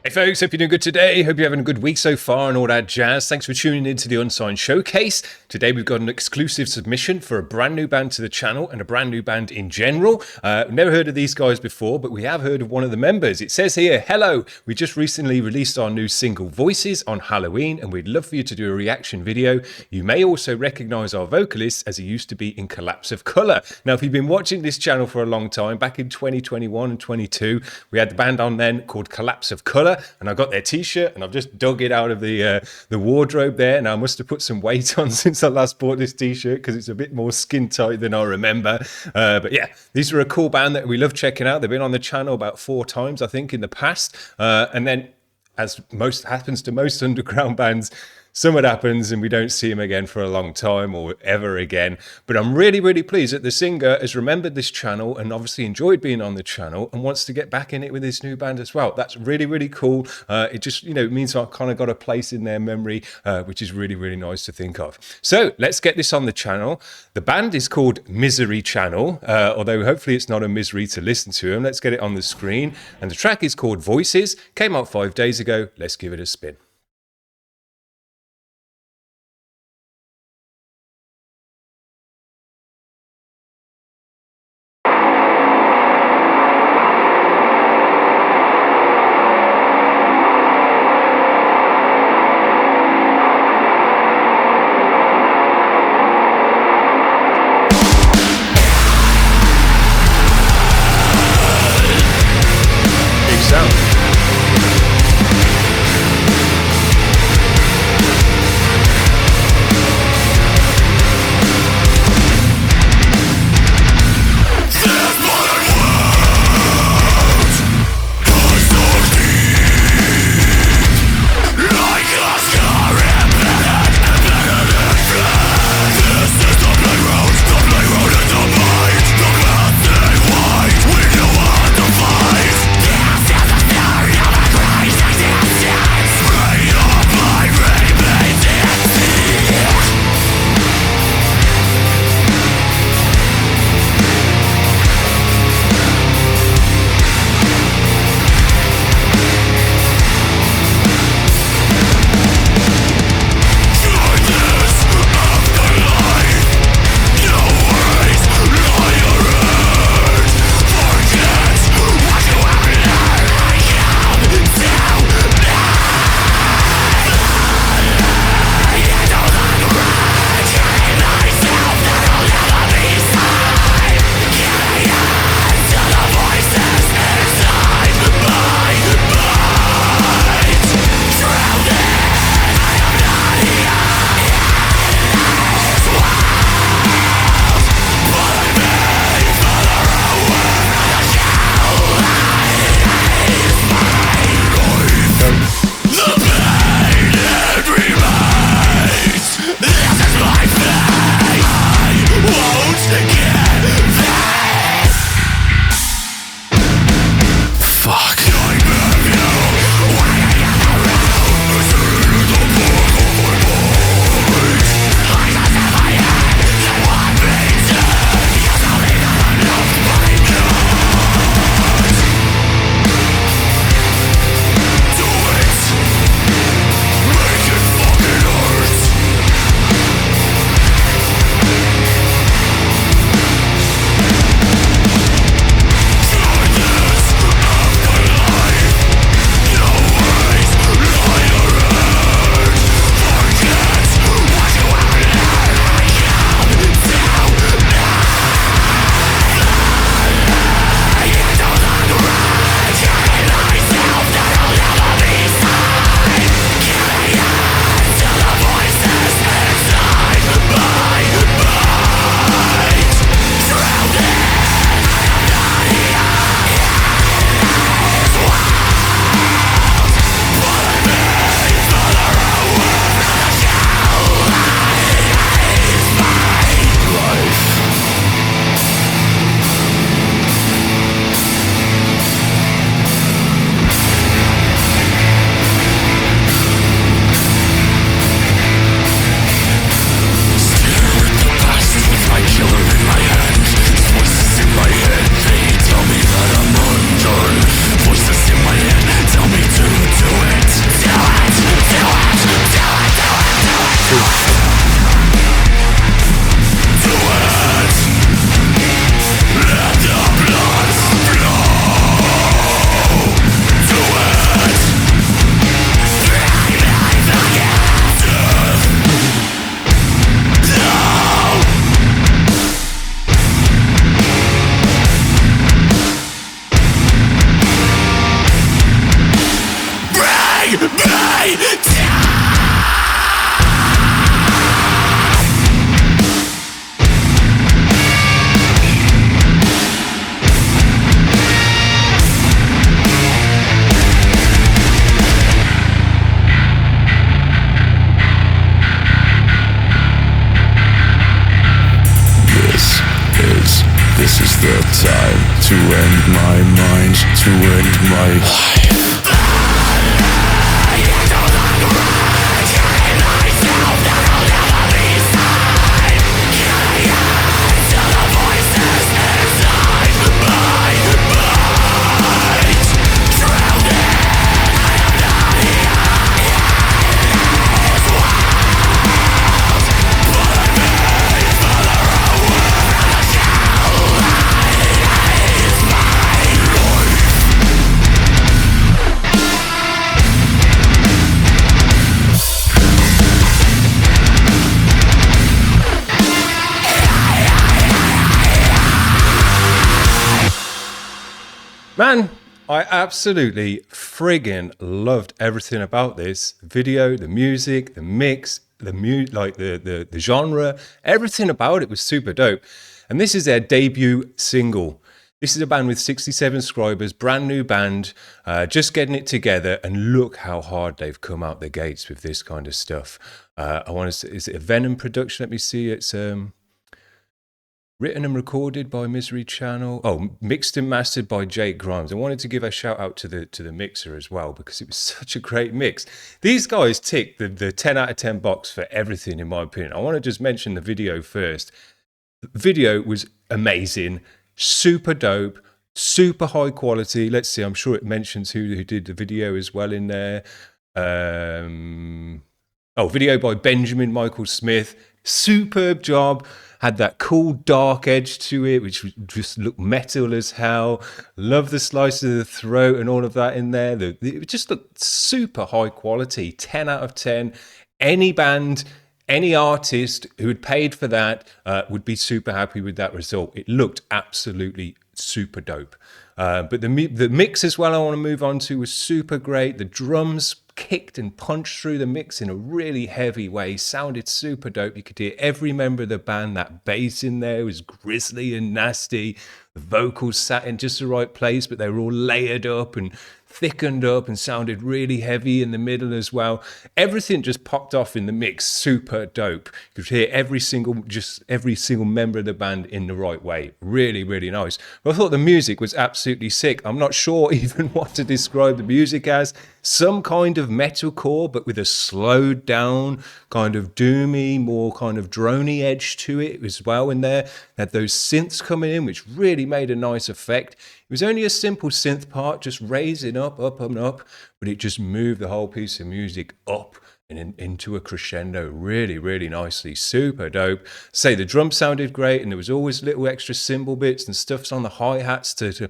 Hey folks, hope you're doing good today. Hope you're having a good week so far and all that jazz. Thanks for tuning in to the Unsigned Showcase. Today we've got an exclusive submission for a brand new band to the channel and a brand new band in general. Never heard of these guys before, but we have heard of one of the members. It says here, hello, we just recently released our new single Voices on Halloween and we'd love for you to do a reaction video. You may also recognize our vocalist as he used to be in Collapse of Colour. Now, if you've been watching this channel for a long time, back in 2021 and 22, we had the band on then called Collapse of Colour. And I got their t-shirt and I've just dug it out of the wardrobe there. Now I must have put some weight on since I last bought this t-shirt because it's a bit more skin tight than I remember. But yeah, these are a cool band that we love checking out. They've been on the channel about 4 times, I think, in the past. And then, as most happens to most underground bands, something happens and we don't see him again for a long time or ever again. But I'm really, really pleased that the singer has remembered this channel and obviously enjoyed being on the channel and wants to get back in it with his new band as well. That's really, really cool. It just, means I've kind of got a place in their memory, which is really, really nice to think of. So let's get this on the channel. The band is called Misery Channel, although hopefully it's not a misery to listen to them. Let's get it on the screen. And the track is called Voices. Came out 5 days ago. Let's give it a spin. Sound. This is the time to end my mind, to end my life. Man, I absolutely friggin' loved everything about this video, the music, the mix, the genre, everything about it was super dope. And this is their debut single. This is a band with 67 subscribers, brand new band, just getting it together, and look how hard they've come out the gates with this kind of stuff. I want to say, is it a Venom production? Let me see. It's written and recorded by Misery Channel. Oh, mixed and mastered by Jake Grimes. I wanted to give a shout out to the mixer as well, because it was such a great mix. These guys tick the 10 out of 10 box for everything, in my opinion. I want to just mention the video first. The video was amazing, super dope, super high quality. Let's see, I'm sure it mentions who did the video as well in there. Video by Benjamin Michael Smith. Superb job. Had that cool dark edge to it, which just looked metal as hell. Love the slice of the throat and all of that in there. It just looked super high quality. 10 out of 10. Any band, any artist who had paid for that would be super happy with that result. It looked absolutely super dope. But the mix as well I want to move on to was super great. The drums kicked and punched through the mix in a really heavy way. Sounded super dope. You could hear every member of the band. That bass in there was grisly and nasty. The vocals sat in just the right place, but they were all layered up and thickened up and sounded really heavy in the middle as well. Everything just popped off in the mix. Super dope. You could hear every single member of the band in the right way. Really, really nice. But I thought the music was absolutely sick. I'm not sure even what to describe the music as. Some kind of metalcore, but with a slowed down, kind of doomy, more kind of droney edge to it as well in there. Had those synths coming in, which really made a nice effect. It was only a simple synth part, just raising up, and up, but it just moved the whole piece of music up and into a crescendo really, really nicely. Super dope. Say the drums sounded great, and there was always little extra cymbal bits and stuffs on the hi-hats to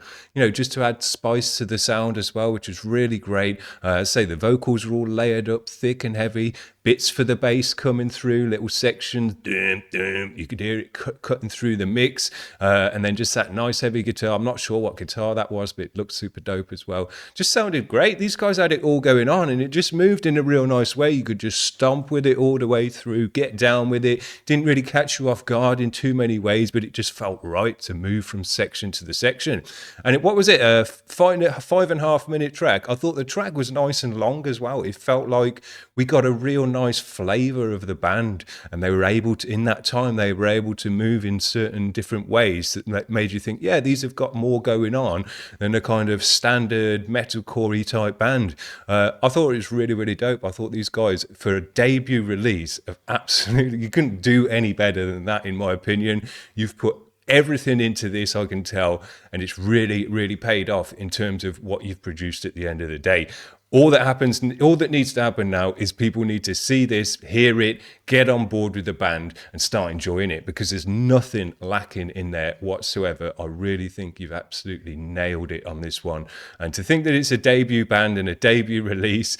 just to add spice to the sound as well, which was really great. Say the vocals were all layered up, thick and heavy. Bits for the bass coming through, little sections, you could hear it cutting through the mix, and then just that nice heavy guitar. I'm not sure what guitar that was, but it looked super dope as well. Just sounded great. These guys had it all going on, and it just moved in a real nice way. You could just stomp with it all the way through, get down with it. Didn't really catch you off guard in too many ways, but it just felt right to move from section to the section. And what was it, a 5.5 minute track? I thought the track was nice and long as well. It felt like we got a real nice flavor of the band, and they were able to, in that time, they were able to move in certain different ways that made you think, yeah, these have got more going on than a kind of standard metalcore type band. I thought it was really, really dope. I thought these guys, for a debut release, of absolutely, you couldn't do any better than that, in my opinion. You've put everything into this, I can tell, and it's really, really paid off in terms of what you've produced at the end of the day. All that needs to happen now is people need to see this, hear it, get on board with the band and start enjoying it, because there's nothing lacking in there whatsoever. I really think you've absolutely nailed it on this one. And to think that it's a debut band and a debut release,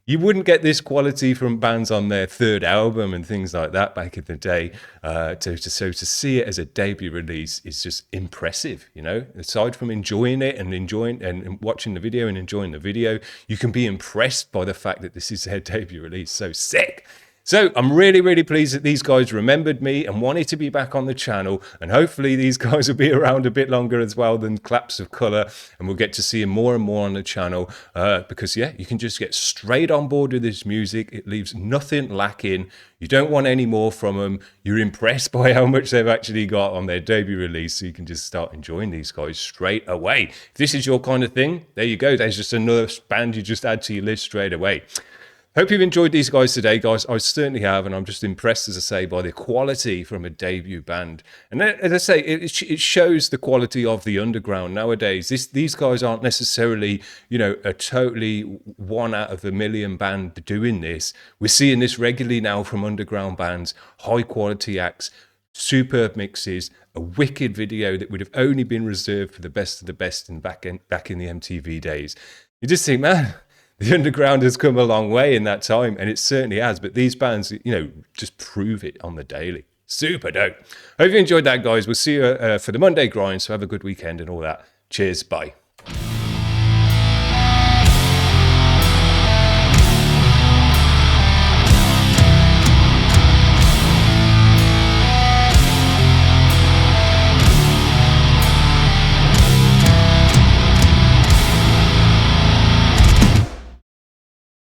you wouldn't get this quality from bands on their third album and things like that back in the day. So to see it as a debut release is just impressive, Aside from enjoying it and watching the video and enjoying the video, you can be impressed by the fact that this is their debut release. So sick. So I'm really, really pleased that these guys remembered me and wanted to be back on the channel. And hopefully these guys will be around a bit longer as well than Claps of Colour. And we'll get to see them more and more on the channel because, yeah, you can just get straight on board with this music. It leaves nothing lacking. You don't want any more from them. You're impressed by how much they've actually got on their debut release. So you can just start enjoying these guys straight away. If this is your kind of thing, there you go. There's just another band you just add to your list straight away. Hope you've enjoyed these guys today, guys. I certainly have, and I'm just impressed, as I say, by the quality from a debut band. And as I say, it shows the quality of the underground nowadays. These guys aren't necessarily, a totally 1 out of a million band doing this. We're seeing this regularly now from underground bands, high quality acts, superb mixes, a wicked video that would have only been reserved for the best of the best back in the MTV days. You just think, man, the underground has come a long way in that time, and it certainly has. But these bands, just prove it on the daily. Super dope. Hope you enjoyed that, guys. We'll see you for the Monday grind. So have a good weekend and all that. Cheers. Bye.